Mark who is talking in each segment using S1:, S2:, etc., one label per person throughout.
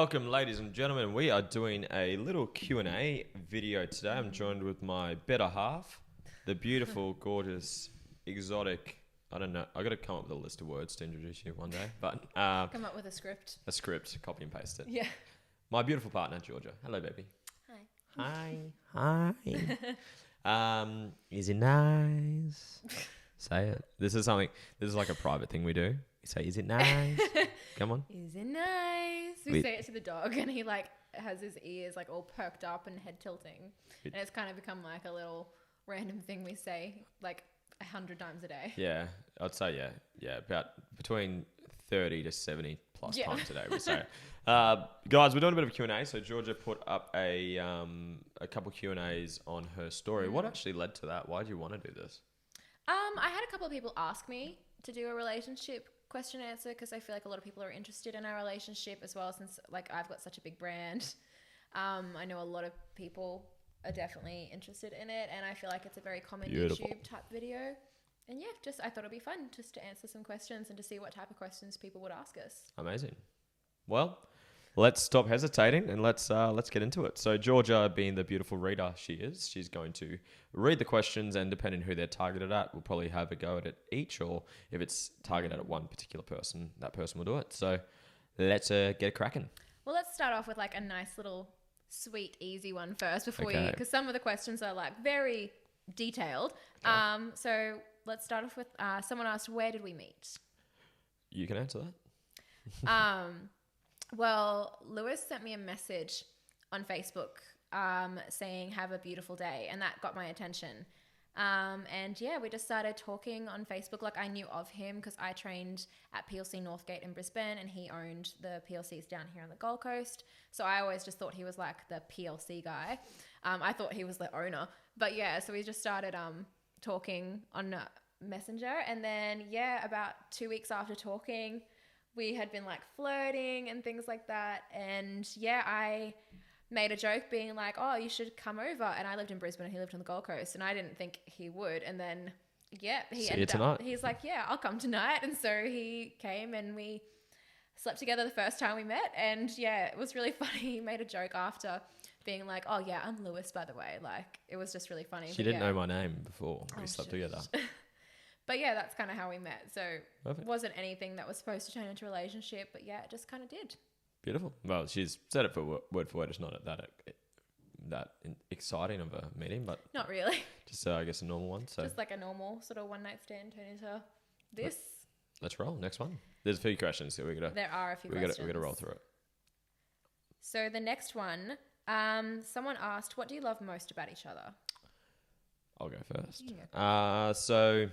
S1: Welcome, ladies and gentlemen. We are doing a little Q&A video today. I'm joined with my better half, the beautiful, gorgeous, exotic. I don't know. I got to come up with a list of words to introduce you one day, but
S2: Come up with a script.
S1: a script, copy and paste it.
S2: Yeah.
S1: My beautiful partner, Georgia. Hello, baby.
S2: Hi.
S1: Hi. Is it nice? Say it. This is like a private thing we do. You say, is it nice? Come on.
S2: Is it nice? We say it to the dog and he has his ears all perked up and head tilting. And it's kind of become like a little random thing we say 100 times a day.
S1: Yeah, I'd say yeah, about between 30 to 70 plus times a day we say it. Guys, we're doing a bit of Q&A. So Georgia put up a couple Q&As on her story. What actually led to that? Why did you want to do this?
S2: I had a couple of people ask me to do a relationship question and answer because I feel like a lot of people are interested in our relationship as well, since I've got such a big brand. I know a lot of people are definitely interested in it, and I feel like it's a very common YouTube type video. And yeah, I thought it'd be fun just to answer some questions and to see what type of questions people would ask us.
S1: Amazing. Well, let's stop hesitating and let's get into it. So Georgia, being the beautiful reader she is, she's going to read the questions, and depending who they're targeted at, we'll probably have a go at it each, or if it's targeted at one particular person, that person will do it. So let's get cracking.
S2: Well, let's start off with a nice little sweet, easy one first before because some of the questions are very detailed. Okay. So let's start off with someone asked, where did we meet?
S1: You can answer that.
S2: Well, Lewis sent me a message on Facebook saying, have a beautiful day. And that got my attention. And yeah, we just started talking on Facebook. I knew of him because I trained at PLC Northgate in Brisbane, and he owned the PLCs down here on the Gold Coast. So I always just thought he was the PLC guy. I thought he was the owner. But yeah, so we just started talking on Messenger. And then, yeah, about 2 weeks after talking, we had been flirting and things like that. And yeah, I made a joke being oh, you should come over. And I lived in Brisbane and he lived on the Gold Coast, and I didn't think he would. And then, yeah, he ended up, he's yeah, I'll come tonight. And so he came and we slept together the first time we met. And yeah, it was really funny. He made a joke after being oh yeah, I'm Lewis, by the way. It was just really funny.
S1: She didn't know my name before we slept together.
S2: But yeah, that's kind of how we met. So
S1: Perfect.
S2: It wasn't anything that was supposed to turn into a relationship, but yeah, it just kind of did.
S1: Beautiful. Well, she's said it for word for word. It's not that exciting of a meeting, but
S2: not really.
S1: Just I guess a normal one. So
S2: just a normal sort of one night stand turned into this.
S1: Let's roll. Next one. There's a few questions that
S2: There are a few questions.
S1: We gotta roll through it.
S2: So the next one, someone asked, "What do you love most about each other?"
S1: I'll go first. So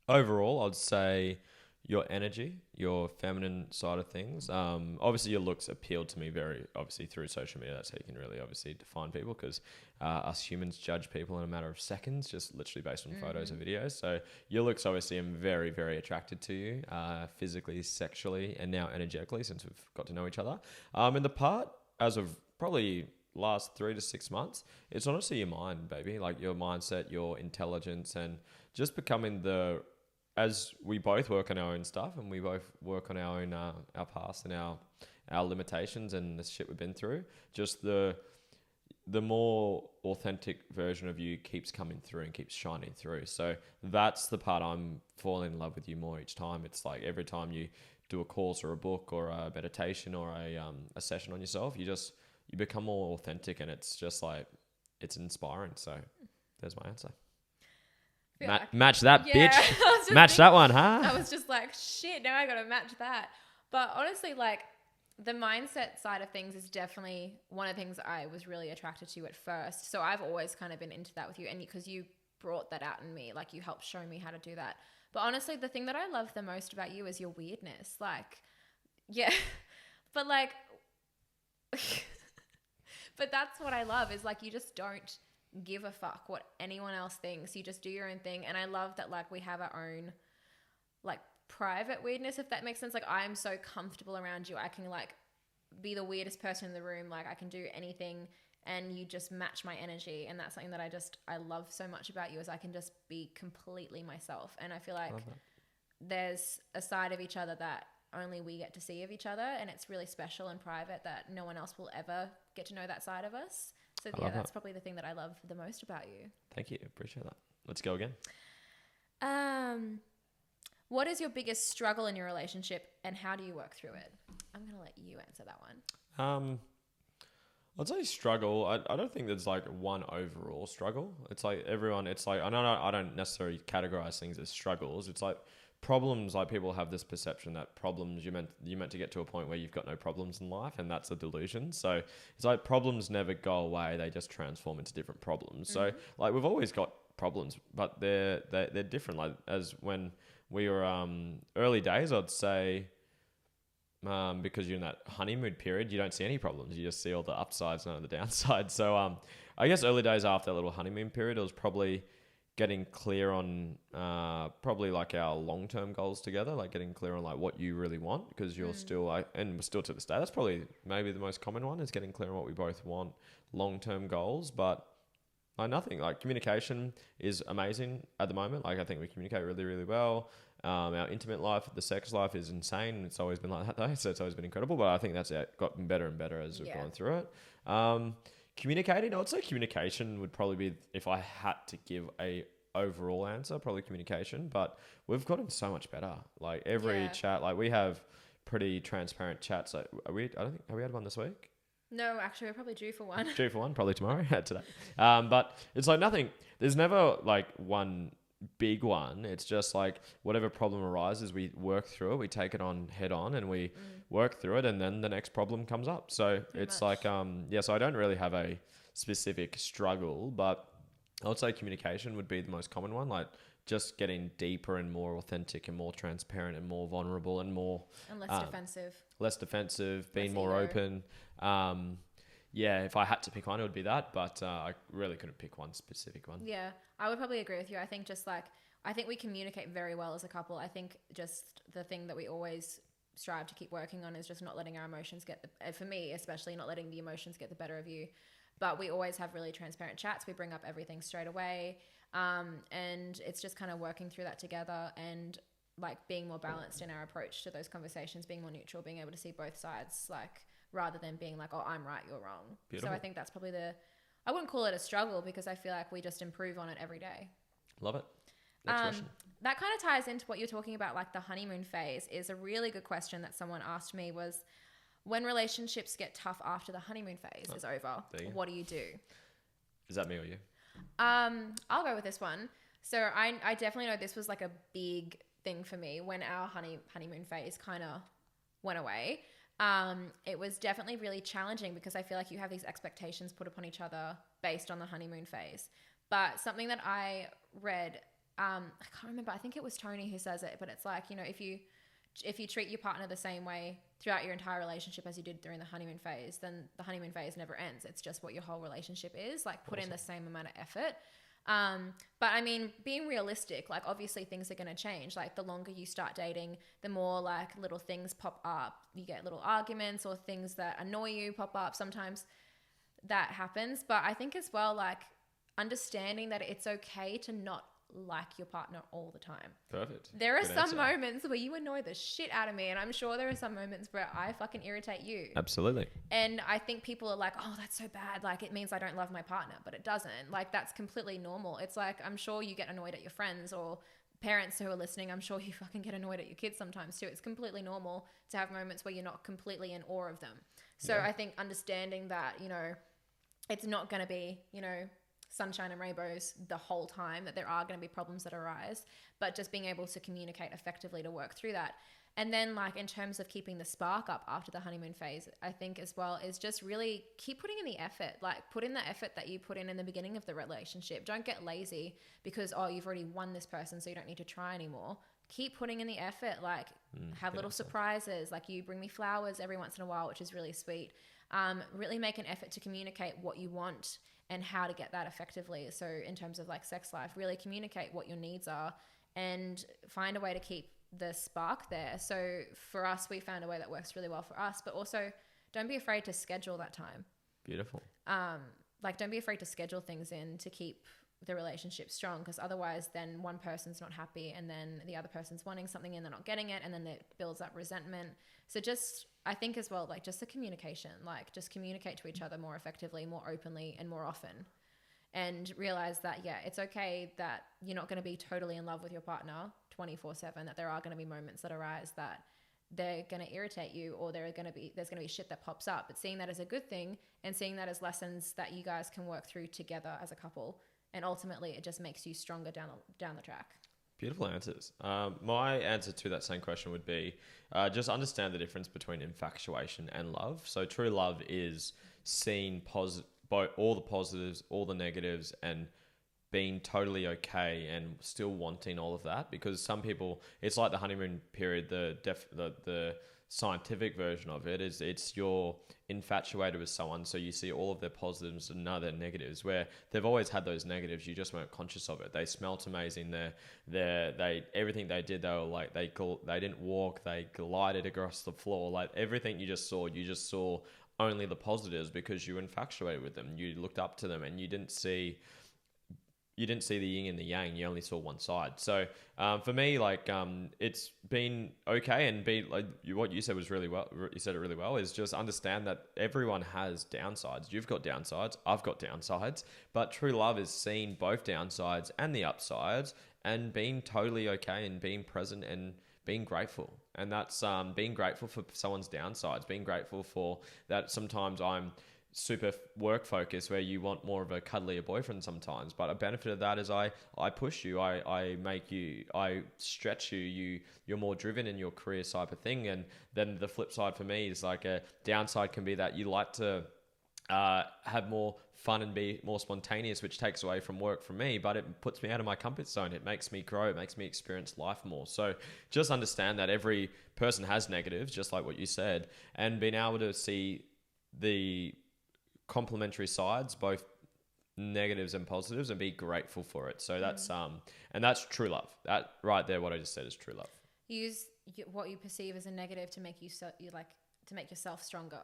S1: overall, I'd say your energy, your feminine side of things. Obviously, your looks appealed to me very obviously through social media. That's how you can really obviously define people, because us humans judge people in a matter of seconds, just literally based on photos and videos. So your looks, obviously, I'm very, very attracted to you, physically, sexually, and now energetically, since we've got to know each other. And the part, as of probably last 3 to 6 months, it's honestly your mind, baby. Your mindset, your intelligence, and just becoming as we both work on our own stuff, and we both work on our own our past and our limitations and the shit we've been through, just the more authentic version of you keeps coming through and keeps shining through. So that's the part I'm falling in love with you more each time. It's every time you do a course or a book or a meditation or a session on yourself, you become more authentic, and it's just it's inspiring. So there's my answer. Match that, bitch. Match that one, huh?
S2: I was just shit, now I gotta match that. But honestly, the mindset side of things is definitely one of the things I was really attracted to at first. So I've always kind of been into that with you, and because you brought that out in me, you helped show me how to do that. But honestly, the thing that I love the most about you is your weirdness. Yeah, but but that's what I love, is you just don't give a fuck what anyone else thinks. You just do your own thing. And I love that we have our own private weirdness, if that makes sense. I'm so comfortable around you. I can be the weirdest person in the room. I can do anything, and you just match my energy. And that's something that I love so much about you, is I can just be completely myself. And I feel there's a side of each other that only we get to see of each other, and it's really special and private that no one else will ever get to know that side of us. So yeah, that's probably the thing that I love the most about you.
S1: Thank you. Appreciate that. Let's go again.
S2: What is your biggest struggle in your relationship and how do you work through it? I'm going to let you answer that one.
S1: I'd say struggle. I don't think there's like one overall struggle. It's like everyone, it's like, I don't necessarily categorize things as struggles. It's like problems, like people have this perception that problems, you're meant to get to a point where you've got no problems in life, and that's a delusion. So it's like problems never go away. They just transform into different problems. So like we've always got problems, but they're different. Like as when we were early days, I'd say, because you're in that honeymoon period, you don't see any problems. You just see all the upsides, none of the downsides. So I guess early days after that little honeymoon period, it was probably getting clear on probably like our long-term goals together, like getting clear on like what you really want, because you're still like, and we're still to this day, that's probably maybe the most common one, is getting clear on what we both want, long-term goals. But nothing like communication is amazing at the moment. Like I think we communicate really, really well. Our intimate life, the sex life is insane. It's always been like that though, so it's always been incredible. But I think that's gotten better and better as we've gone through it. Communicating, I would say communication would probably be, if I had to give a overall answer, probably communication. But we've gotten so much better. Like every chat, like we have pretty transparent chats. Like have we had one this week?
S2: No, actually, we're probably due for one.
S1: Due for one, probably tomorrow, today. But it's like nothing. There's never like one big one. It's just like whatever problem arises, we work through it. We take it on head on, and we work through it, and then the next problem comes up. So it's like so I don't really have a specific struggle, but I would say communication would be the most common one. Like just getting deeper and more authentic and more transparent and more vulnerable and more less defensive, being more open. If I had to pick one, it would be that, but I really couldn't pick one specific one.
S2: Yeah, I would probably agree with you. I think I think we communicate very well as a couple. I think just the thing that we always strive to keep working on is just not letting our emotions for me especially, not letting the emotions get the better of you. But we always have really transparent chats. We bring up everything straight away. And it's just kind of working through that together and like being more balanced in our approach to those conversations, being more neutral, being able to see both sides, like rather than being like, oh, I'm right, you're wrong. Beautiful. So I think that's probably I wouldn't call it a struggle because I feel like we just improve on it every day.
S1: Love it. Next question.
S2: That kind of ties into what you're talking about, like the honeymoon phase is a really good question that someone asked me was, when relationships get tough after the honeymoon phase is over, what do you do?
S1: Is that me or you?
S2: I'll go with this one. So I definitely know this was like a big thing for me when our honeymoon phase kind of went away. It was definitely really challenging because I feel like you have these expectations put upon each other based on the honeymoon phase. But something that I read, I can't remember, I think it was Tony who says it, but it's like, you know, if you treat your partner the same way throughout your entire relationship as you did during the honeymoon phase, then the honeymoon phase never ends. It's just what your whole relationship is, like put in the same amount of effort. But I mean, being realistic, like obviously things are going to change. Like the longer you start dating, the more like little things pop up. You get little arguments or things that annoy you pop up. Sometimes that happens. But I think as well, like understanding that it's okay to not like your partner all the time.
S1: Perfect.
S2: There are some moments where you annoy the shit out of me, and I'm sure there are some moments where I fucking irritate you.
S1: Absolutely.
S2: And I think people are like, oh, that's so bad, like it means I don't love my partner, but it doesn't. Like that's completely normal. It's like, I'm sure you get annoyed at your friends, or parents who are listening, I'm sure you fucking get annoyed at your kids sometimes too. It's completely normal to have moments where you're not completely in awe of them. So I think understanding that, you know, it's not going to be, you know, sunshine and rainbows the whole time, that there are going to be problems that arise, but just being able to communicate effectively to work through that. And then like in terms of keeping the spark up after the honeymoon phase, I think as well is just really keep putting in the effort, like put in the effort that you put in the beginning of the relationship. Don't get lazy because, oh, you've already won this person, so you don't need to try anymore. Keep putting in the effort, like have little surprises, like you bring me flowers every once in a while, which is really sweet. Really make an effort to communicate what you want and how to get that effectively. So in terms of like sex life, really communicate what your needs are and find a way to keep the spark there. So for us, we found a way that works really well for us, but also don't be afraid to schedule that time.
S1: Beautiful.
S2: Like don't be afraid to schedule things in to keep the relationship strong, because otherwise then one person's not happy and then the other person's wanting something and they're not getting it, and then it builds up resentment. So just, I think as well, like just the communication, like just communicate to each other more effectively, more openly and more often, and realize that, yeah, it's okay that you're not going to be totally in love with your partner 24/7, that there are going to be moments that arise that they're going to irritate you, or there's going to be shit that pops up, but seeing that as a good thing and seeing that as lessons that you guys can work through together as a couple. And ultimately it just makes you stronger down the track.
S1: Beautiful answers. My answer to that same question would be just understand the difference between infatuation and love. So true love is seeing all the positives, all the negatives, and being totally okay and still wanting all of that. Because some people, it's like the honeymoon period. The scientific version of it is you're infatuated with someone, so you see all of their positives and none of their negatives, where they've always had those negatives, you just weren't conscious of it. They smelt amazing, they everything they did, they were like, they didn't walk, they glided across the floor, like everything you just saw only the positives because you were infatuated with them. You looked up to them and you didn't see the yin and the yang. You only saw one side. So for me, like it's been okay, and what you said was really well. You said it really well. Is just understand that everyone has downsides. You've got downsides. I've got downsides. But true love is seeing both downsides and the upsides, and being totally okay and being present and being grateful. And that's being grateful for someone's downsides. Being grateful for that. Sometimes I'm super work focused, where you want more of a cuddlier boyfriend sometimes, but a benefit of that is I push you, I make you, I stretch you're more driven in your career type of thing. And then the flip side for me is like a downside can be that you like to have more fun and be more spontaneous, which takes away from work from me, but it puts me out of my comfort zone. It makes me grow. It makes me experience life more. So just understand that every person has negatives, just like what you said, and being able to see the complementary sides, both negatives and positives, and be grateful for it. So that's and that's true love. That right there, what I just said, is true love.
S2: Use what you perceive as a negative to make to make yourself stronger.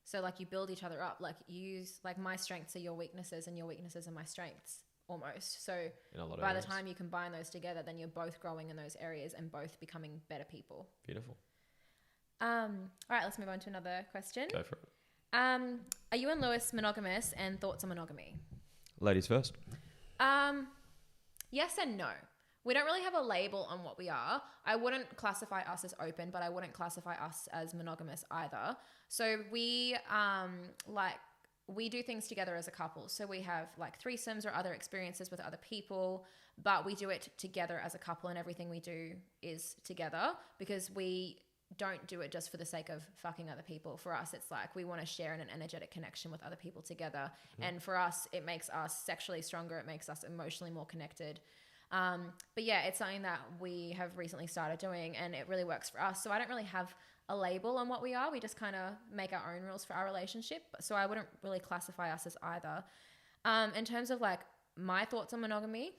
S2: So like you build each other up. Like use, like my strengths are your weaknesses and your weaknesses are my strengths, almost. So by the time you combine those together, then you're both growing in those areas and both becoming better people.
S1: Beautiful.
S2: All right, let's move on to another question.
S1: Go for it.
S2: Are you and Lewis monogamous, and thoughts on monogamy?
S1: Ladies first.
S2: Yes and no. We don't really have a label on what we are. I wouldn't classify us as open, but I wouldn't classify us as monogamous either. So we we do things together as a couple. So we have like threesomes or other experiences with other people, but we do it together as a couple, and everything we do is together, because we don't do it just for the sake of fucking other people. For us, it's like we want to share in an energetic connection with other people together. And for us, it makes us sexually stronger. It makes us emotionally more connected. But yeah, it's something that we have recently started doing, and it really works for us. So I don't really have a label on what we are. We just kind of make our own rules for our relationship. So I wouldn't really classify us as either. In terms of like my thoughts on monogamy,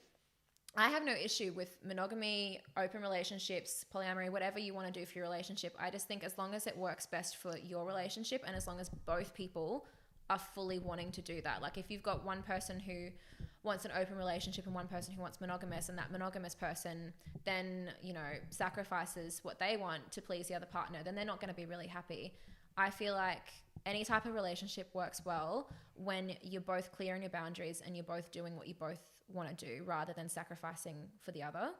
S2: I have no issue with monogamy, open relationships, polyamory, whatever you want to do for your relationship. I just think as long as it works best for your relationship, and as long as both people are fully wanting to do that. Like if you've got one person who wants an open relationship and one person who wants monogamous, and that monogamous person then, sacrifices what they want to please the other partner, then they're not going to be really happy. I feel like any type of relationship works well when you're both clear on your boundaries and you're both doing what you both want to do, rather than sacrificing for the other,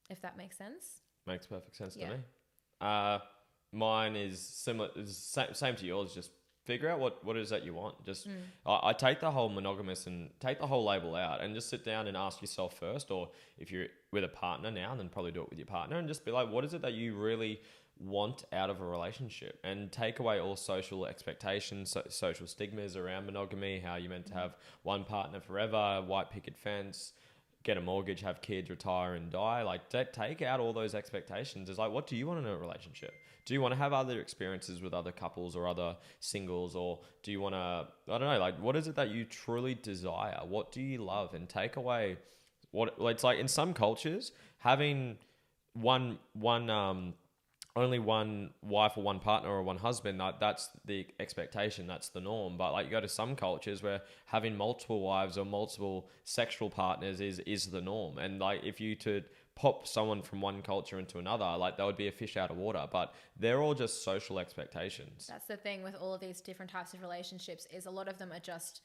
S2: if that makes sense. Makes perfect sense
S1: to me. Mine is similar, same to yours. Just figure out what it is that you want. Just I take the whole monogamous and take the whole label out, and just sit down and ask yourself first, or if you're with a partner now, then probably do it with your partner, and just be like, what is it that you really want out of a relationship, and take away all social expectations, social stigmas around monogamy, how you're meant to have one partner forever, white picket fence, get a mortgage, have kids, retire and die. Like take out all those expectations. It's like, what do you want in a relationship? Do you want to have other experiences with other couples or other singles, or do you want to, I don't know, like what is it that you truly desire? What do you love? And take away what it's like in some cultures, having one only one wife or one partner or one husband, that's the expectation, that's the norm. But like you go to some cultures where having multiple wives or multiple sexual partners is the norm. And like if you to pop someone from one culture into another, like that would be a fish out of water. But they're all just social expectations.
S2: That's the thing with all of these different types of relationships, is a lot of them are just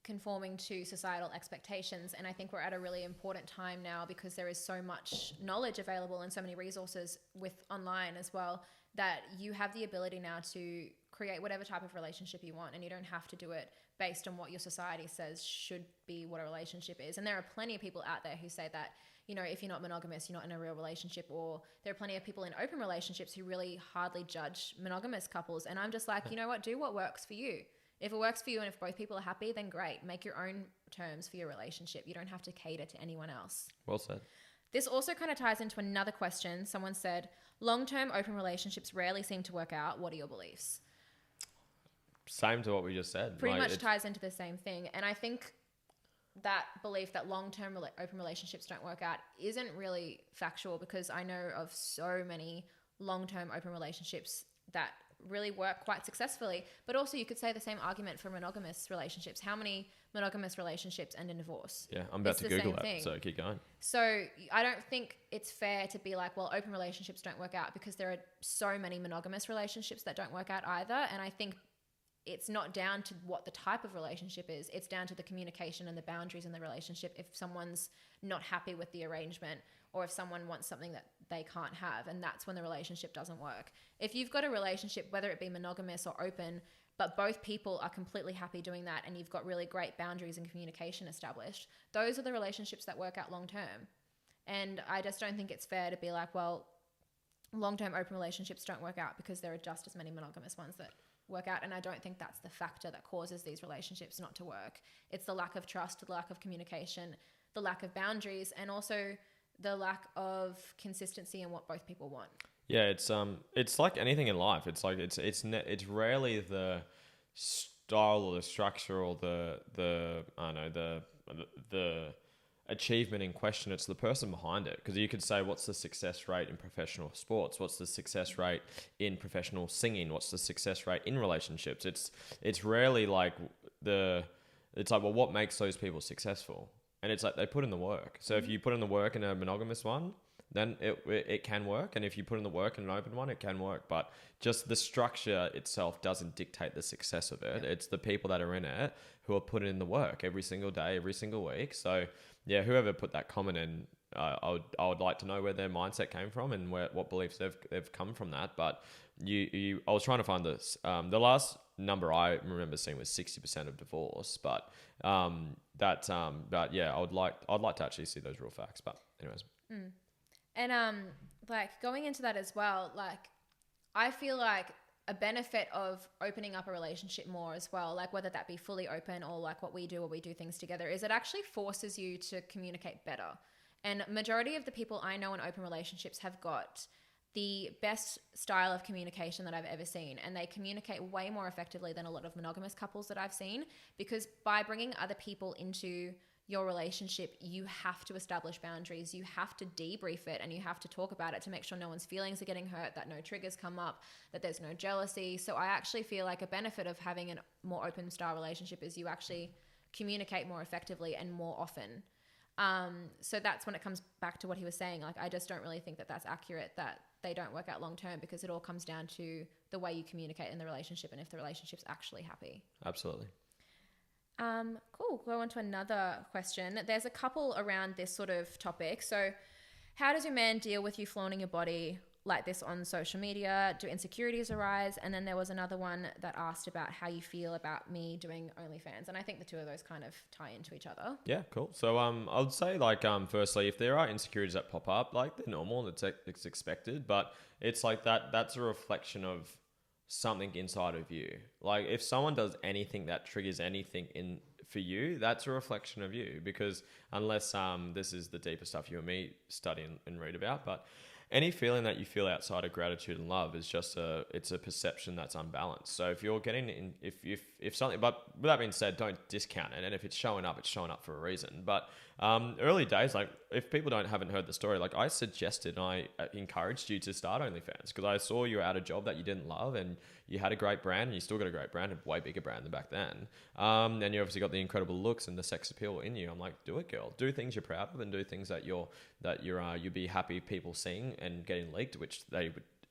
S2: conforming to societal expectations. And I think we're at a really important time now, because there is so much knowledge available and so many resources with online as well, that you have the ability now to create whatever type of relationship you want, and you don't have to do it based on what your society says should be what a relationship is. And there are plenty of people out there who say that, you know, if you're not monogamous, you're not in a real relationship. Or there are plenty of people in open relationships who really hardly judge monogamous couples. And I'm just like, you know what, do what works for you. If it works for you and if both people are happy, then great. Make your own terms for your relationship. You don't have to cater to anyone else.
S1: Well said.
S2: This also kind of ties into another question. Someone said, long-term open relationships rarely seem to work out. What are your beliefs?
S1: Same to what we just said.
S2: Pretty much ties into the same thing. And I think that belief that long-term open relationships don't work out isn't really factual, because I know of so many long-term open relationships that really work quite successfully. But also you could say the same argument for monogamous relationships. How many monogamous relationships end in divorce?
S1: Yeah, I'm about to Google that, so keep going.
S2: So I don't think it's fair to be like, well, open relationships don't work out, because there are so many monogamous relationships that don't work out either. And I think it's not down to what the type of relationship is. It's down to the communication and the boundaries in the relationship. If someone's not happy with the arrangement, or if someone wants something that they can't have, and that's when the relationship doesn't work. If you've got a relationship, whether it be monogamous or open, but both people are completely happy doing that, and you've got really great boundaries and communication established, those are the relationships that work out long term. And I just don't think it's fair to be like, well, long-term open relationships don't work out because there are just as many monogamous ones that work out. And I don't think that's the factor that causes these relationships not to work. It's the lack of trust, the lack of communication, the lack of boundaries, and also the lack of consistency in what both people want.
S1: Yeah, it's like anything in life. It's like it's rarely the style or the structure or the I don't know, the achievement in question. It's the person behind it. Because you could say, what's the success rate in professional sports? What's the success rate in professional singing? What's the success rate in relationships? It's rarely like it's like, well, what makes those people successful? And it's like they put in the work. So if you put in the work in a monogamous one, then it can work. And if you put in the work in an open one, it can work. But just the structure itself doesn't dictate the success of it. Yeah. It's the people that are in it who are putting in the work every single day, every single week. So yeah, whoever put that comment in, I would like to know where their mindset came from and what beliefs they've come from that. But I was trying to find this. The last number I remember seeing was 60% of divorce. But yeah, I'd like to actually see those real facts. But anyways.
S2: Mm. And like going into that as well, like I feel like a benefit of opening up a relationship more as well, like whether that be fully open or like what we do or we do things together, is it actually forces you to communicate better. And majority of the people I know in open relationships have got the best style of communication that I've ever seen. And they communicate way more effectively than a lot of monogamous couples that I've seen, because by bringing other people into your relationship, you have to establish boundaries. You have to debrief it and you have to talk about it to make sure no one's feelings are getting hurt, that no triggers come up, that there's no jealousy. So I actually feel like a benefit of having a more open style relationship is you actually communicate more effectively and more often. So that's when it comes back to what he was saying. Like, I just don't really think that that's accurate, that they don't work out long term, because it all comes down to the way you communicate in the relationship and if the relationship's actually happy.
S1: Absolutely.
S2: Cool. Go on to another question. There's a couple around this sort of topic. So how does your man deal with you flaunting your body like this on social media? Do insecurities arise? And then there was another one that asked about how you feel about me doing OnlyFans. And I think the two of those kind of tie into each other. Yeah,
S1: cool. So I would say, like, firstly, if there are insecurities that pop up, like, they're normal, it's expected, but it's like that's a reflection of something inside of you. Like, if someone does anything that triggers anything in for you, that's a reflection of you. Because unless this is the deeper stuff you and me study and read about, but any feeling that you feel outside of gratitude and love is just it's a perception that's unbalanced. So if you're getting in, if if something, but with that being said, don't discount it. And if it's showing up for a reason. But early days, like if people haven't heard the story, like I suggested and I encouraged you to start OnlyFans because I saw you were at a job that you didn't love and you had a great brand and you still got a great brand, a way bigger brand than back then. And you obviously got the incredible looks and the sex appeal in you. I'm like, do it, girl. Do things you're proud of and do things that you'd be happy people seeing and getting leaked, which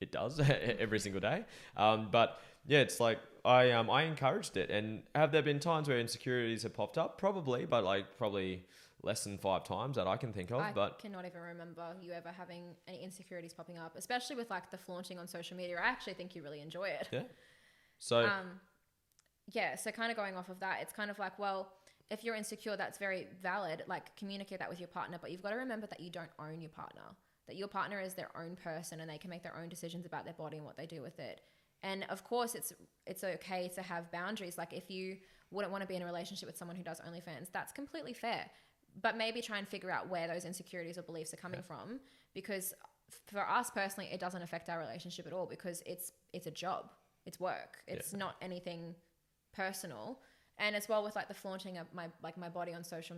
S1: it does every single day. But yeah, it's like I encouraged it. And have there been times where insecurities have popped up? Probably, but probably less than 5 times that I can think of.
S2: I
S1: But
S2: cannot even remember you ever having any insecurities popping up, especially with the flaunting on social media. I actually think you really enjoy it.
S1: Yeah. So
S2: so kind of going off of that, it's kind of like, well, if you're insecure, that's very valid. Communicate that with your partner, but you've got to remember that you don't own your partner. That your partner is their own person and they can make their own decisions about their body and what they do with it. And of course, it's okay to have boundaries. If you wouldn't want to be in a relationship with someone who does OnlyFans, that's completely fair. But maybe try and figure out where those insecurities or beliefs are coming from, because for us personally, it doesn't affect our relationship at all because it's a job, it's work, it's not anything personal. And as well with the flaunting of my body on social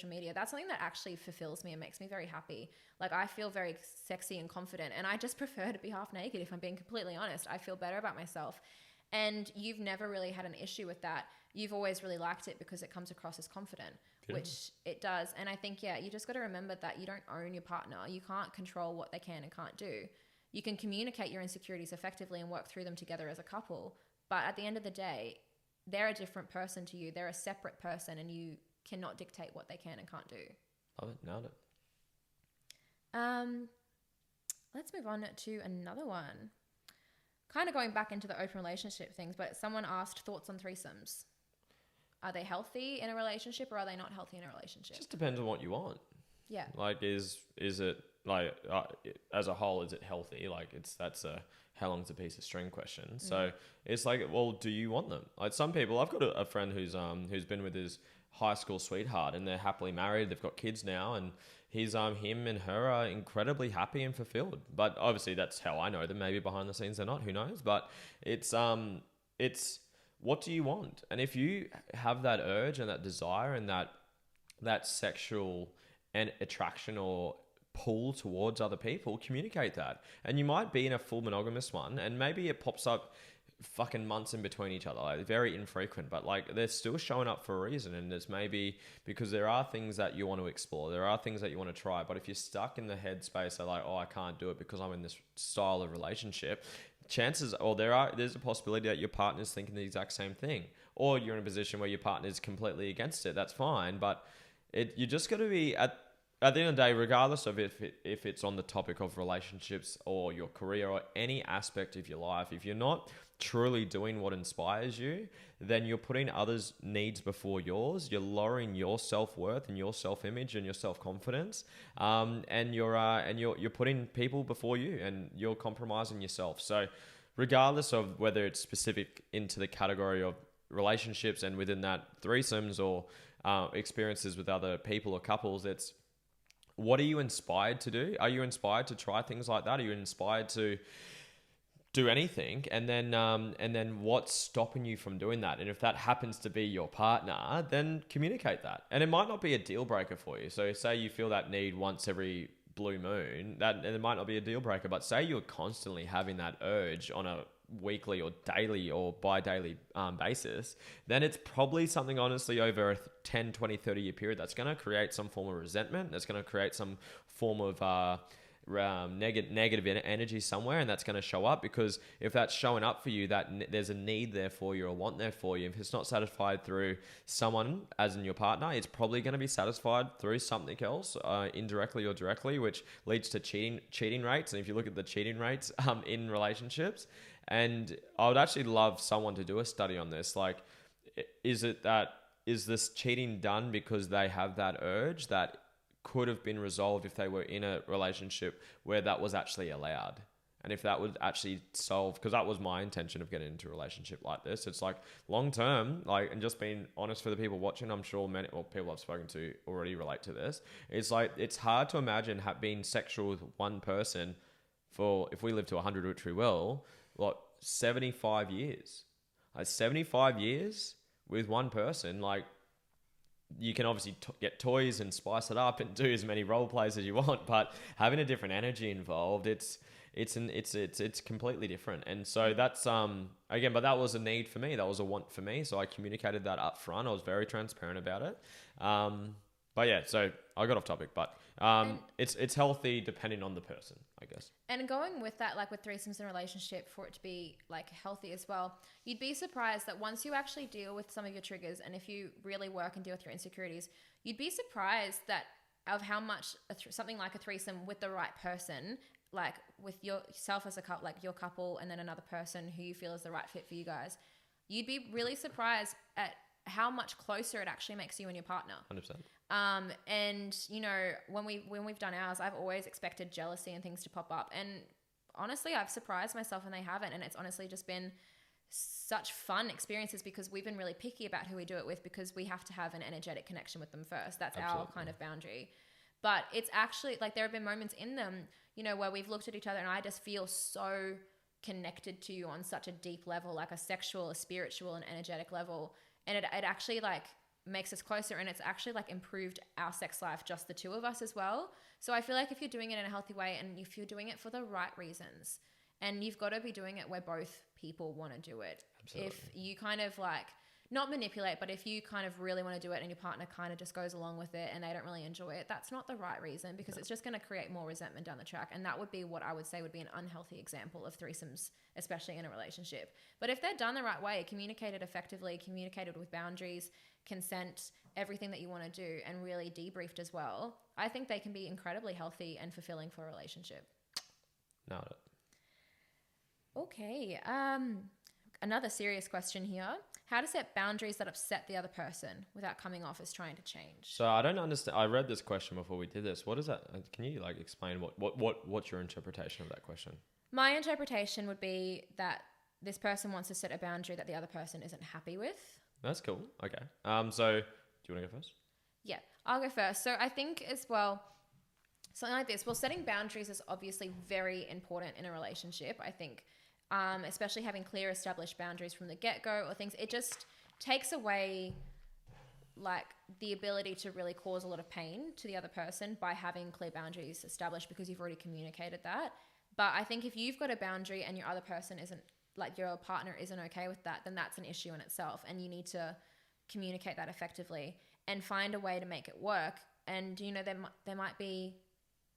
S2: media, that's something that actually fulfills me and makes me very happy. I feel very sexy and confident, and I just prefer to be half naked. If I'm being completely honest, I feel better about myself. And you've never really had an issue with that. You've always really liked it because it comes across as confident, which it does. And I think, you just got to remember that you don't own your partner. You can't control what they can and can't do. You can communicate your insecurities effectively and work through them together as a couple. But at the end of the day, they're a different person to you. They're a separate person and you cannot dictate what they can and can't do.
S1: Love it. Nailed it.
S2: Let's move on to another one. Kind of going back into the open relationship things, but someone asked thoughts on threesomes. Are they healthy in a relationship or are they not healthy in a relationship?
S1: Just depends on what you want.
S2: Yeah.
S1: Is it as a whole, is it healthy? That's a how long's a piece of string question. So it's well, do you want them? Some people, I've got a friend who's been with his high school sweetheart and they're happily married. They've got kids now and him and her are incredibly happy and fulfilled. But obviously that's how I know them. Maybe behind the scenes they're not, who knows? But it's what do you want? And if you have that urge and that desire and that sexual and attraction or pull towards other people, communicate that. And you might be in a full monogamous one and maybe it pops up fucking months in between each other, very infrequent, but they're still showing up for a reason. And there's maybe because there are things that you want to explore, there are things that you want to try, but if you're stuck in the headspace of I can't do it because I'm in this style of relationship, chances or there's a possibility that your partner's thinking the exact same thing, or you're in a position where your partner's completely against it. That's fine, but you just got to be at the end of the day, regardless of if it's on the topic of relationships or your career or any aspect of your life, if you're not truly doing what inspires you, then you're putting others' needs before yours. You're lowering your self-worth and your self-image and your self-confidence, and you're putting people before you, and you're compromising yourself. So, regardless of whether it's specific into the category of relationships and within that threesomes or experiences with other people or couples, it's what are you inspired to do? Are you inspired to try things like that? Are you inspired to do anything? And then what's stopping you from doing that? And if that happens to be your partner, then communicate that. And it might not be a deal breaker for you. So say you feel that need once every blue moon, and it might not be a deal breaker, but say you're constantly having that urge on a weekly or daily or bi-daily basis, then it's probably something honestly over a 10, 20, 30 year period that's going to create some form of resentment. That's going to create some form of negative energy somewhere, and that's going to show up, because if that's showing up for you, that there's a need there for you or a want there for you. If it's not satisfied through someone, as in your partner, it's probably going to be satisfied through something else, indirectly or directly, which leads to cheating rates. And if you look at the cheating rates in relationships, and I would actually love someone to do a study on this. Is this cheating done because they have that urge that could have been resolved if they were in a relationship where that was actually allowed? And if that would actually solve, because that was my intention of getting into a relationship like this. It's long term, and just being honest for the people watching, I'm sure many people I've spoken to already relate to this. It's hard to imagine being sexual with one person for, if we live to 100, which we will, 75 years. 75 years with one person, like, you can obviously get toys and spice it up and do as many role plays as you want, but having a different energy involved, it's completely different. And so that's again, but that was a need for me, that was a want for me, so I communicated that up front. I was very transparent about it. But yeah, so I got off topic, but it's healthy depending on the person, I guess.
S2: And going with that, like with threesomes in a relationship, for it to be like healthy as well, you'd be surprised that once you actually deal with some of your triggers, and if you really work and deal with your insecurities, you'd be surprised that of how much something like a threesome with the right person, like with yourself as a couple, like your couple, and then another person who you feel is the right fit for you guys, you'd be really surprised at how much closer it actually makes you and your partner.
S1: 100%.
S2: And you know, when we've done ours, I've always expected jealousy and things to pop up, and honestly, I've surprised myself when they haven't, and it's honestly just been such fun experiences because we've been really picky about who we do it with, because we have to have an energetic connection with them first. That's Absolutely. Our kind of boundary. But it's actually like there have been moments in them, you know, where we've looked at each other and I just feel so connected to you on such a deep level, like a sexual, a spiritual, and energetic level, and it actually like makes us closer, and it's actually like improved our sex life, just the two of us as well. So I feel like if you're doing it in a healthy way, and if you're doing it for the right reasons, and you've got to be doing it where both people want to do it. Absolutely. If you kind of like not manipulate, but if you kind of really want to do it and your partner kind of just goes along with it and they don't really enjoy it, that's not the right reason, because it's just going to create more resentment down the track. And that would be what I would say would be an unhealthy example of threesomes, especially in a relationship. But if they're done the right way, communicated effectively, communicated with boundaries, consent, everything that you want to do, and really debriefed as well, I think they can be incredibly healthy and fulfilling for a relationship.
S1: Nailed it.
S2: Okay. Another serious question here. How to set boundaries that upset the other person without coming off as trying to change?
S1: So I don't understand. I read this question before we did this. What is that? Can you like explain what's your interpretation of that question?
S2: My interpretation would be that this person wants to set a boundary that the other person isn't happy with.
S1: That's cool. Okay. So do you want to go first?
S2: Yeah, I'll go first. So I think as well, something like this. Well, setting boundaries is obviously very important in a relationship. I think, especially having clear established boundaries from the get-go or things, it just takes away like the ability to really cause a lot of pain to the other person by having clear boundaries established, because you've already communicated that. But I think if you've got a boundary and your other person isn't, like your partner isn't okay with that, then that's an issue in itself, and you need to communicate that effectively and find a way to make it work. And you know, there might be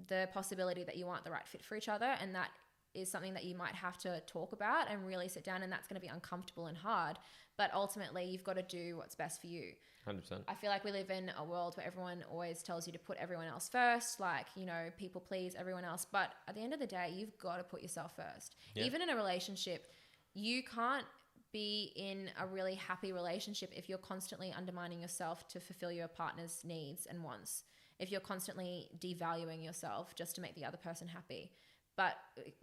S2: the possibility that you aren't the right fit for each other, and that is something that you might have to talk about and really sit down, and that's going to be uncomfortable and hard, but ultimately you've got to do what's best for you.
S1: 100%.
S2: I feel like we live in a world where everyone always tells you to put everyone else first, like, you know, people please everyone else, but at the end of the day, you've got to put yourself first. Yeah. Even in a relationship, you can't be in a really happy relationship if you're constantly undermining yourself to fulfill your partner's needs and wants, if you're constantly devaluing yourself just to make the other person happy. But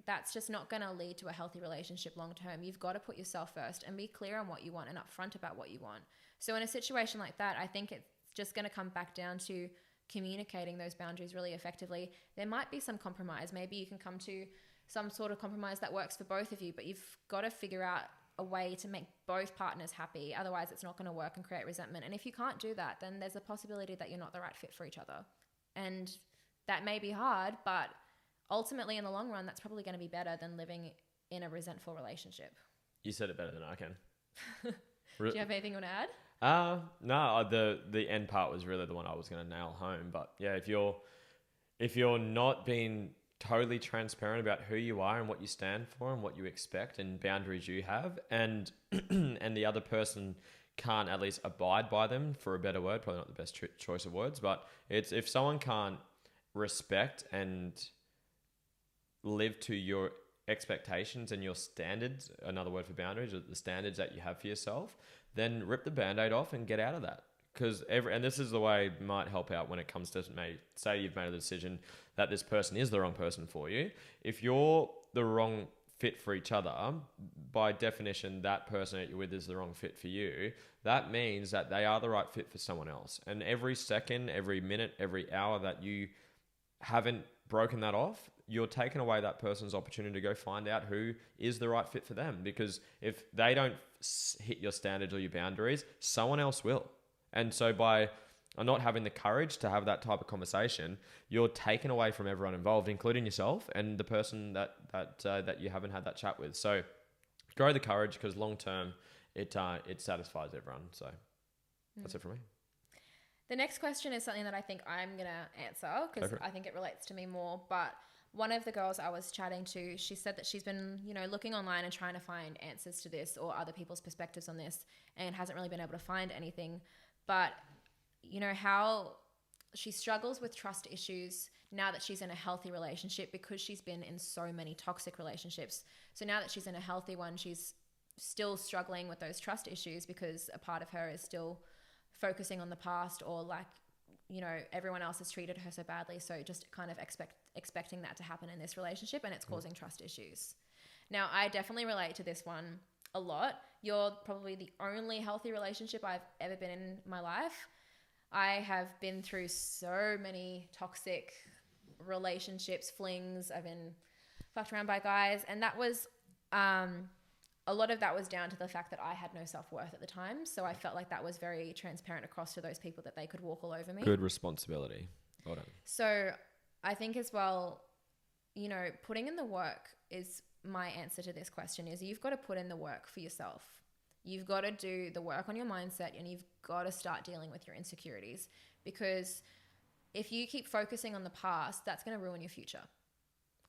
S2: that's just not going to lead to a healthy relationship long term. You've got to put yourself first and be clear on what you want and upfront about what you want. So in a situation like that, I think it's just going to come back down to communicating those boundaries really effectively. There might be some compromise. Maybe you can come to some sort of compromise that works for both of you, but you've got to figure out a way to make both partners happy. Otherwise, it's not going to work and create resentment. And if you can't do that, then there's a possibility that you're not the right fit for each other. And that may be hard, but ultimately in the long run, that's probably going to be better than living in a resentful relationship.
S1: You said it better than I can.
S2: Do you have anything you want to add?
S1: No, the end part was really the one I was going to nail home. But yeah, if you're not being totally transparent about who you are and what you stand for and what you expect and boundaries you have, and and the other person can't at least abide by them, for a better word, probably not the best choice of words, but it's if someone can't respect and live to your expectations and your standards, another word for boundaries, are the standards that you have for yourself, then rip the band-aid off and get out of that. Because and this is the way it might help out when it comes to, say you've made a decision that this person is the wrong person for you. If you're the wrong fit for each other, by definition, that person that you're with is the wrong fit for you. That means that they are the right fit for someone else. And every second, every minute, every hour that you haven't broken that off, you're taking away that person's opportunity to go find out who is the right fit for them. Because if they don't hit your standards or your boundaries, someone else will. And so by not having the courage to have that type of conversation, you're taken away from everyone involved, including yourself and the person that you haven't had that chat with. So grow the courage, because long term, it satisfies everyone. So that's it for me.
S2: The next question is something that I think I'm going to answer, because I think it relates to me more. But one of the girls I was chatting to, she said that she's been, looking online and trying to find answers to this or other people's perspectives on this, and hasn't really been able to find anything. But, how she struggles with trust issues now that she's in a healthy relationship, because she's been in so many toxic relationships. So now that she's in a healthy one, she's still struggling with those trust issues, because a part of her is still focusing on the past, or everyone else has treated her so badly. So just kind of expecting that to happen in this relationship, and it's causing trust issues. Now, I definitely relate to this one a lot. You're probably the only healthy relationship I've ever been in my life. I have been through so many toxic relationships, flings. I've been fucked around by guys. And that was, a lot of that was down to the fact that I had no self-worth at the time. So I felt like that was very transparent across to those people, that they could walk all over me.
S1: Good responsibility. Well done.
S2: So I think as well, putting in the work is my answer to this question. Is you've got to put in the work for yourself. You've got to do the work on your mindset, and you've got to start dealing with your insecurities, because if you keep focusing on the past, that's going to ruin your future.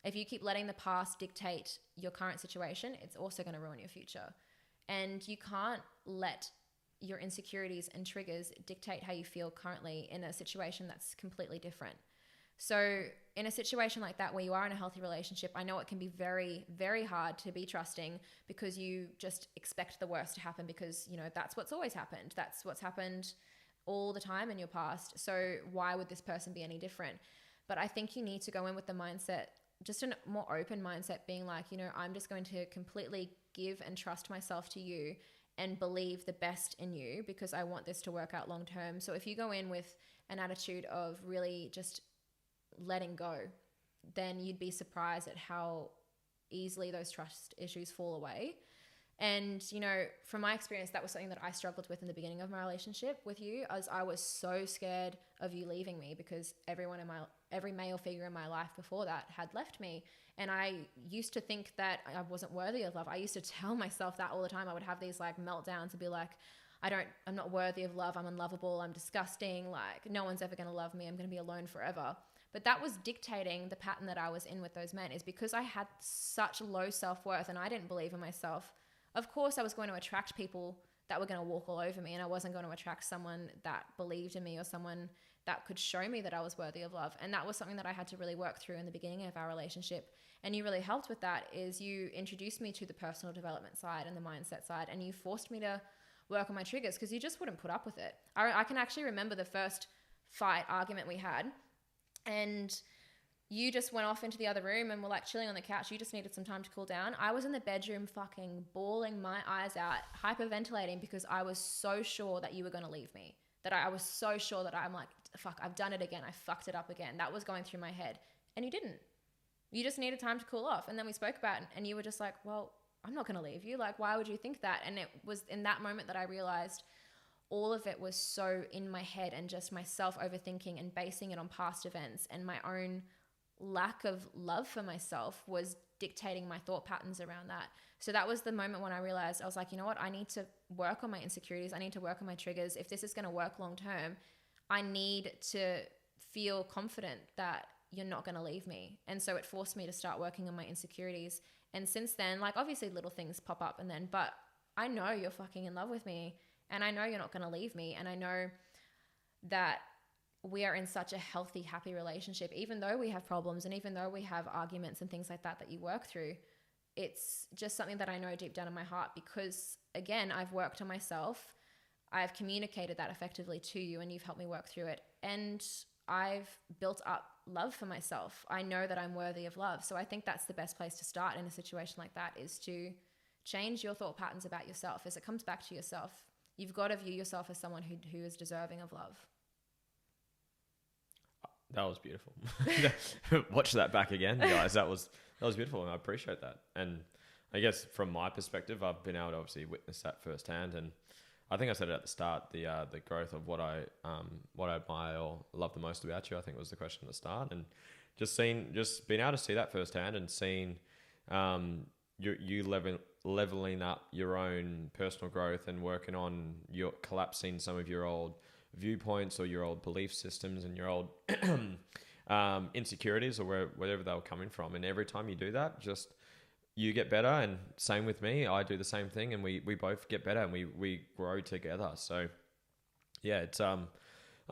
S2: If you keep letting the past dictate your current situation, it's also going to ruin your future. And you can't let your insecurities and triggers dictate how you feel currently in a situation that's completely different. So in a situation like that, where you are in a healthy relationship, I know it can be very, very hard to be trusting, because you just expect the worst to happen, because, that's what's always happened. That's what's happened all the time in your past. So why would this person be any different? But I think you need to go in with the mindset, just a more open mindset, being like, I'm just going to completely give and trust myself to you and believe the best in you, because I want this to work out long term. So if you go in with an attitude of really just letting go, then you'd be surprised at how easily those trust issues fall away. And, from my experience, that was something that I struggled with in the beginning of my relationship with you, as I was so scared of you leaving me, because every male figure in my life before that had left me. And I used to think that I wasn't worthy of love. I used to tell myself that all the time. I would have these meltdowns and be like, I'm not worthy of love. I'm unlovable. I'm disgusting. No one's ever going to love me. I'm going to be alone forever. But that was dictating the pattern that I was in with those men, is because I had such low self-worth and I didn't believe in myself. Of course, I was going to attract people that were going to walk all over me, and I wasn't going to attract someone that believed in me, or someone that could show me that I was worthy of love. And that was something that I had to really work through in the beginning of our relationship. And you really helped with that, is you introduced me to the personal development side and the mindset side, and you forced me to work on my triggers, because you just wouldn't put up with it. I can actually remember the first argument we had, and you just went off into the other room and were chilling on the couch. You just needed some time to cool down. I was in the bedroom fucking bawling my eyes out, hyperventilating, because I was so sure that you were going to leave me. That I was so sure that I'm like, fuck, I've done it again. I fucked it up again. That was going through my head. And you didn't. You just needed time to cool off. And then we spoke about it, and you were just like, well, I'm not going to leave you. Why would you think that? And it was in that moment that I realized all of it was so in my head, and just myself overthinking and basing it on past events, and my own lack of love for myself was dictating my thought patterns around that. So that was the moment when I realized, I was like, you know what? I need to work on my insecurities. I need to work on my triggers. If this is going to work long term, I need to feel confident that you're not going to leave me. And so it forced me to start working on my insecurities. And since then, obviously little things pop up, but I know you're fucking in love with me, and I know you're not going to leave me. And I know that we are in such a healthy, happy relationship, even though we have problems, and even though we have arguments and things like that you work through. It's just something that I know deep down in my heart, because again, I've worked on myself. I've communicated that effectively to you, and you've helped me work through it. And I've built up love for myself. I know that I'm worthy of love. So I think that's the best place to start in a situation like that, is to change your thought patterns about yourself. As it comes back to yourself, you've got to view yourself as someone who is deserving of love.
S1: That was beautiful. Watch that back again, guys. That was beautiful, and I appreciate that. And I guess from my perspective, I've been able to obviously witness that firsthand. And I think I said it at the start, the growth of what I admire or love the most about you. I think was the question at the start, and just being able to see that firsthand and seeing you leveling up your own personal growth and working on your collapsing some of your old viewpoints or your old belief systems and your old insecurities or wherever they were coming from. And every time you do that, just you get better. And same with me, I do the same thing, and we both get better and we grow together. So yeah, it's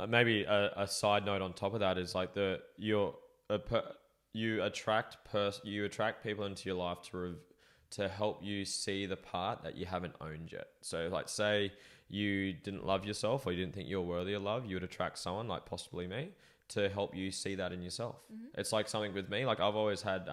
S1: maybe a side note on top of that is like you attract people into your life to help you see the part that you haven't owned yet. So like say you didn't love yourself or you didn't think you were worthy of love, you would attract someone like possibly me to help you see that in yourself. Mm-hmm. It's like something with me, like I've always had,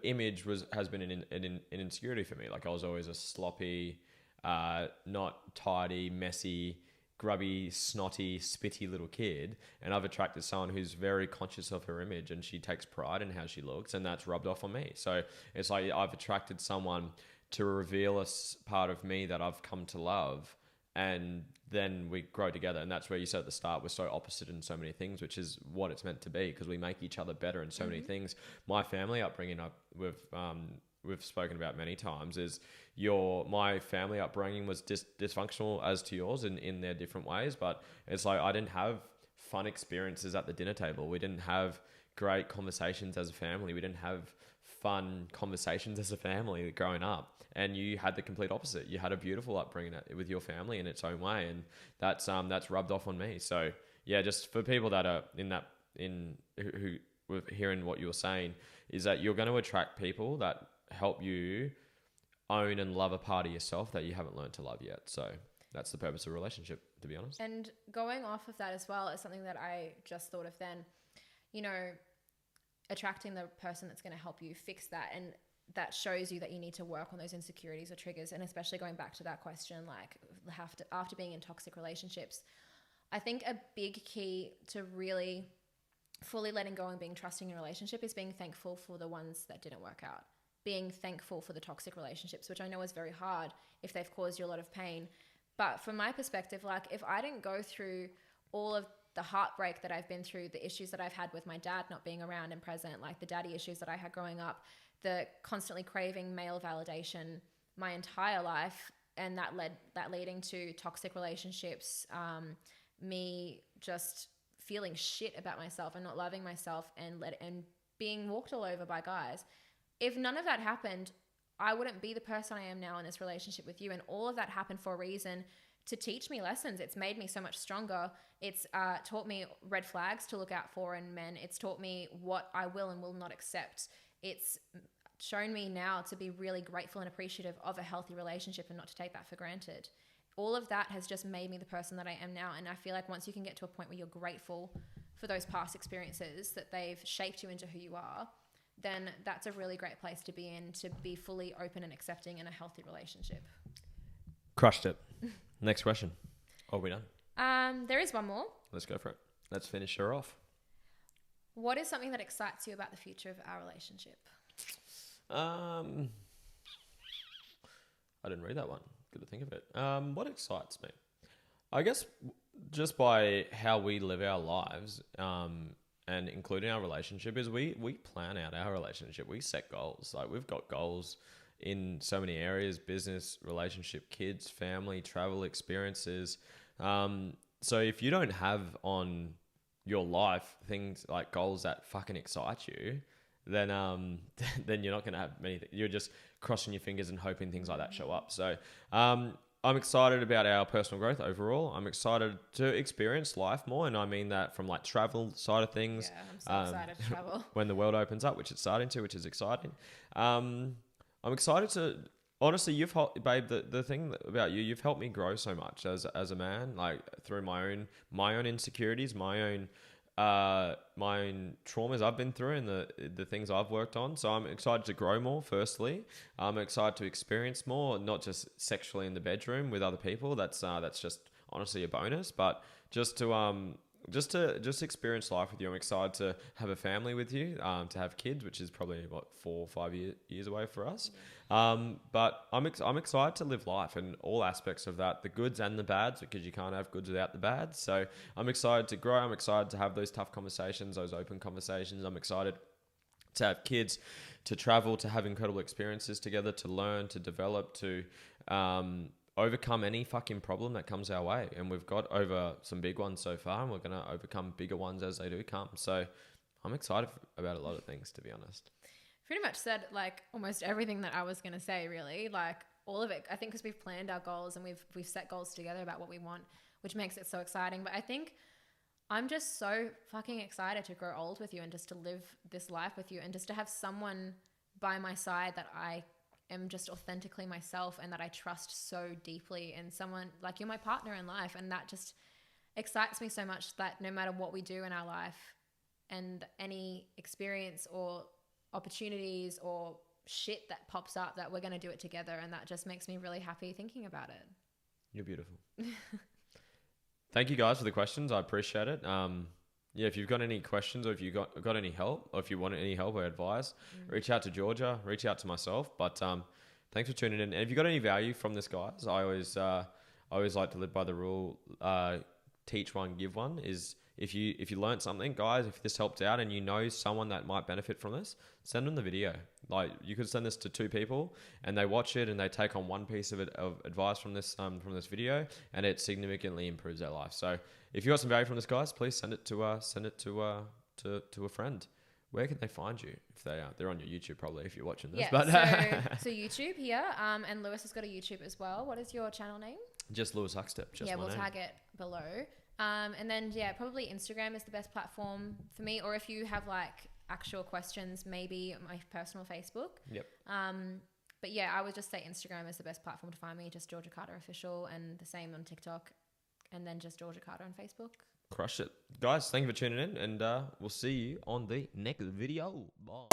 S1: image has been an insecurity for me. Like I was always a sloppy, not tidy, messy, grubby, snotty, spitty little kid, and I've attracted someone who's very conscious of her image and she takes pride in how she looks, and that's rubbed off on me. So it's like I've attracted someone to reveal a part of me that I've come to love, and then we grow together. And that's where you said at the start, we're so opposite in so many things, which is what it's meant to be, because we make each other better in so many things. My family upbringing, we've spoken about many times, is my family upbringing was dysfunctional as to yours in their different ways, but it's like I didn't have fun experiences at the dinner table. We didn't have great conversations as a family. We didn't have fun conversations as a family growing up. And you had the complete opposite. You had a beautiful upbringing with your family in its own way, and that's rubbed off on me. So yeah, just for people that are who were hearing what you were saying, is that you're going to attract people that help you own and love a part of yourself that you haven't learned to love yet. So that's the purpose of a relationship, to be honest.
S2: And going off of that as well is something that I just thought of then, attracting the person that's going to help you fix that. And that shows you that you need to work on those insecurities or triggers. And especially going back to that question, like after being in toxic relationships, I think a big key to really fully letting go and being trusting in a relationship is being thankful for the ones that didn't work out. Being thankful for the toxic relationships, which I know is very hard if they've caused you a lot of pain. But from my perspective, like if I didn't go through all of the heartbreak that I've been through, the issues that I've had with my dad not being around and present, like the daddy issues that I had growing up, the constantly craving male validation my entire life, and that leading to toxic relationships, me just feeling shit about myself and not loving myself and being walked all over by guys. If none of that happened, I wouldn't be the person I am now in this relationship with you. And all of that happened for a reason, to teach me lessons. It's made me so much stronger. It's taught me red flags to look out for in men. It's taught me what I will and will not accept. It's shown me now to be really grateful and appreciative of a healthy relationship and not to take that for granted. All of that has just made me the person that I am now. And I feel like once you can get to a point where you're grateful for those past experiences, that they've shaped you into who you are, then that's a really great place to be in, to be fully open and accepting in a healthy relationship.
S1: Crushed it. Next question. Are we done?
S2: There is one more.
S1: Let's go for it. Let's finish her off.
S2: What is something that excites you about the future of our relationship?
S1: I didn't read that one. Good to think of it. What excites me? I guess just by how we live our lives, and including our relationship, is we plan out our relationship. We set goals. Like we've got goals in so many areas: business, relationship, kids, family, travel, experiences. So if you don't have on your life things like goals that fucking excite you, then you're not going to have many. You're just crossing your fingers and hoping things like that show up. So I'm excited about our personal growth overall. I'm excited to experience life more, and I mean that from like travel side of things.
S2: Yeah, I'm so excited to travel.
S1: When the world opens up, which it's starting to, which is exciting. I'm excited to... Honestly, babe, the thing about you, you've helped me grow so much as a man, like through my own insecurities, my own traumas I've been through, and the things I've worked on. So I'm excited to grow more. Firstly, I'm excited to experience more, not just sexually in the bedroom with other people. That's just honestly a bonus, but just to experience life with you. I'm excited to have a family with you, to have kids, which is probably what 4 or 5 years away for us. But I'm excited to live life and all aspects of that, the goods and the bads, because you can't have goods without the bads. So I'm excited to grow. I'm excited to have those tough conversations, those open conversations. I'm excited to have kids, to travel, to have incredible experiences together, to learn, to develop, to overcome any fucking problem that comes our way. And we've got over some big ones so far, and we're going to overcome bigger ones as they do come. So I'm excited about a lot of things, to be honest.
S2: Pretty much said like almost everything that I was going to say, really, like all of it. I think because we've planned our goals and we've set goals together about what we want, which makes it so exciting. But I think I'm just so fucking excited to grow old with you and just to live this life with you and just to have someone by my side that I am just authentically myself and that I trust so deeply, and someone like you're my partner in life. And that just excites me so much that no matter what we do in our life and any experience or opportunities or shit that pops up, that we're going to do it together. And that just makes me really happy thinking about it.
S1: You're beautiful. Thank you guys for the questions. I appreciate it. Yeah, if you've got any questions or if you've got any help or if you want any help or advice, reach out to Georgia, reach out to myself. But thanks for tuning in. And if you've got any value from this, guys, I always like to live by the rule, teach one, give one. Is if you learned something, guys, if this helped out and you know someone that might benefit from this, send them the video. Like you could send this to 2 people and they watch it and they take on one piece of advice from this video, and it significantly improves their life. So if you got some value from this, guys, please send it to a friend. Where can they find you if they're on your YouTube probably if you're watching this?
S2: Yeah,
S1: but
S2: so YouTube here, and Lewis has got a YouTube as well. What is your channel name?
S1: Just Lewis Huckstep. Just
S2: we'll
S1: name.
S2: tag it below. And then probably Instagram is the best platform for me. Or if you have like actual questions, maybe my personal Facebook.
S1: Yep.
S2: But yeah, I would just say Instagram is the best platform to find me. Just Georgia Carter Official, and the same on TikTok, and then just Georgia Carter on Facebook.
S1: Crush it, guys. Thank you for tuning in, and we'll see you on the next video. Bye.